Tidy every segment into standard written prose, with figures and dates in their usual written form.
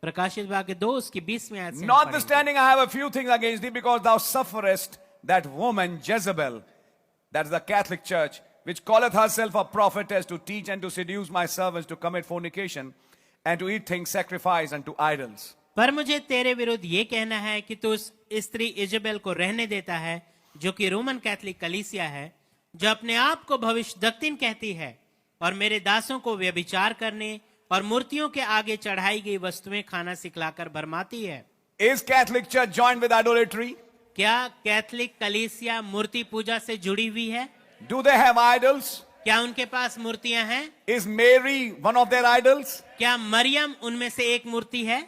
प्रकाशित वाक्य 2 उसकी 20 में आयत से हम Notwithstanding, I have a few things against thee, because thou sufferest that woman Jezebel, that is the Catholic Church, which calleth herself a prophetess, to teach and to seduce my servants to commit fornication and to eat things sacrificed unto idols. पर मुझे तेरे विरुद्ध ये कहना है कि तू उस स्त्री इजेबेल को रहने देता है, जो कि रोमन कैथोलिक कलीसिया है, जो अपने आप को भविष्यद्वक्तिन कहती है और मेरे दासों को व्यभिचार करने और मूर्तियों के आगे चढ़ाई गई वस्तुएं खाना सिखलाकर भरमाती है. Is Catholic Church joined with idolatry? क्या कैथोलिक कलीसिया मूर्ति पूजा से जुड़ी हुई है? Do they have idols? क्या उनके पास मूर्तियां हैं? Is Mary one of their idols? क्या मरियम उनमें से एक मूर्ति है?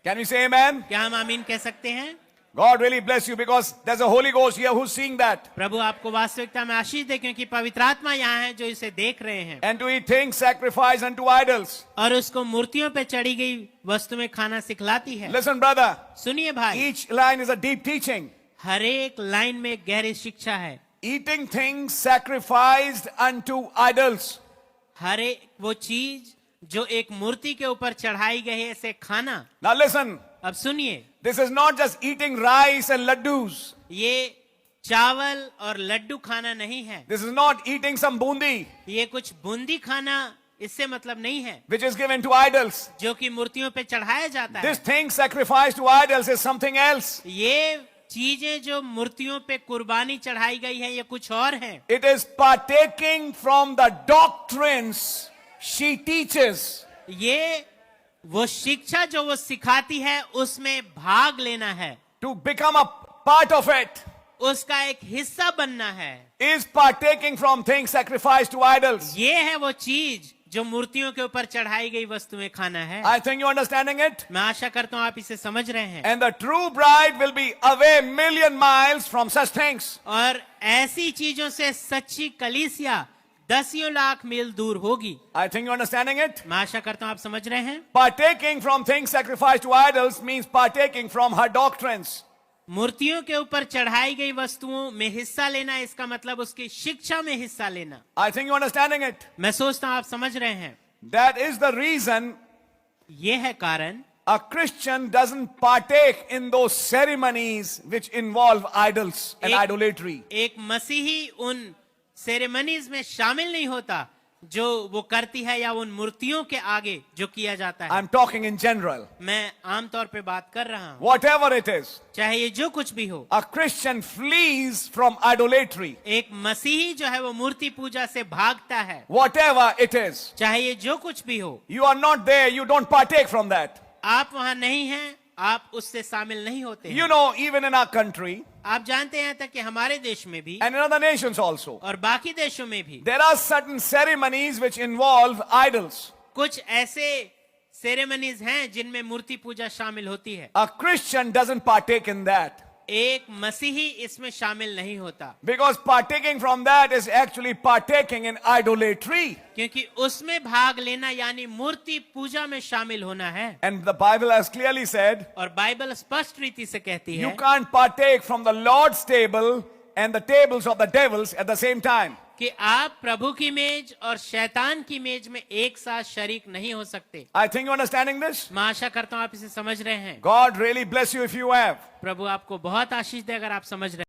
Can we say amen? क्या हम आमीन कह सकते हैं? God really bless you, because there's a Holy Ghost here who's seeing that. प्रभु आपको वास्तविकता में आशीष दे, क्योंकि पवित्र आत्मा यहाँ है जो इसे देख रहे हैं. And to eat things sacrificed unto idols. और उसको मूर्तियों पे चढ़ी गई वस्तु में खाना सिखलाती है. Listen, brother. सुनिए भाई, Each line is a deep teaching. हर एक लाइन में गहरी शिक्षा है. Eating things sacrificed unto idols. हर एक वो चीज जो एक मूर्ति के ऊपर चढ़ाई गई है, ऐसे खाना. Now listen. अब सुनिए, This is not just eating rice and laddus. ये चावल और लड्डू खाना नहीं है. This is not eating some bundi, ये कुछ बूंदी खाना इससे मतलब नहीं है, which is given to idols. जो कि मूर्तियों पे चढ़ाया जाता है. This thing sacrificed to idols is something else. ये चीजें जो मूर्तियों पे कुर्बानी चढ़ाई गई है, ये कुछ और है. It is partaking from the doctrines she teaches. ये वो शिक्षा जो वो सिखाती है, उसमें भाग लेना है, To become a part of it उसका एक हिस्सा बनना है. is partaking from things sacrificed to idols. ये है वो चीज जो मूर्तियों के ऊपर चढ़ाई गई वस्तुएं खाना है. I think you're understanding it. मैं आशा करता हूं आप इसे समझ रहे हैं. And the true bride will be away million miles from such things. और ऐसी चीजों से सच्ची कलीसिया 10 लाख मील दूर होगी. I think you're understanding it. मैं आशा करता हूं आप समझ रहे हैं. Partaking from things sacrificed to idols means partaking from her doctrines. मूर्तियों के ऊपर चढ़ाई गई वस्तुओं में हिस्सा लेना, इसका मतलब उसकी शिक्षा में हिस्सा लेना. I think you're understanding it. मैं सोचता हूं आप समझ रहे हैं. That is the reason ये है कारण a Christian doesn't partake in those ceremonies which involve idols and idolatry. एक मसीही उन सेरेमनीज में शामिल नहीं होता जो वो करती है या उन मूर्तियों के आगे जो किया जाता है. I'm talking in general. मैं आमतौर पे बात कर रहा हूँ. Whatever it is, चाहे ये जो कुछ भी हो, a Christian flees from idolatry. एक मसीही जो है वो मूर्ति पूजा से भागता है. Whatever it is, चाहे ये जो कुछ भी हो, you are not there, you don't partake from that. आप वहां नहीं हैं, आप उससे शामिल नहीं होते हैं. You know, even in our country आप जानते हैं तक कि हमारे देश में भी and in other nations also, और बाकी देशों में भी there are certain ceremonies which involve idols. कुछ ऐसे सेरेमनीज हैं जिनमें मूर्ति पूजा शामिल होती है. A Christian doesn't partake in that, एक मसीही इसमें शामिल नहीं होता, because partaking from that is actually partaking in idolatry. क्योंकि उसमें भाग लेना यानी मूर्ति पूजा में शामिल होना है. And the Bible has clearly said, और बाइबल स्पष्ट रीति से कहती you है can't partake from the Lord's table and the tables of the devils at the same time. कि आप प्रभु की मेज और शैतान की मेज में एक साथ शरीक नहीं हो सकते. I think you're understanding this. मैं आशा करता हूं आप इसे समझ रहे हैं. God really bless you if you have. प्रभु आपको बहुत आशीष दे अगर आप समझ रहे हैं.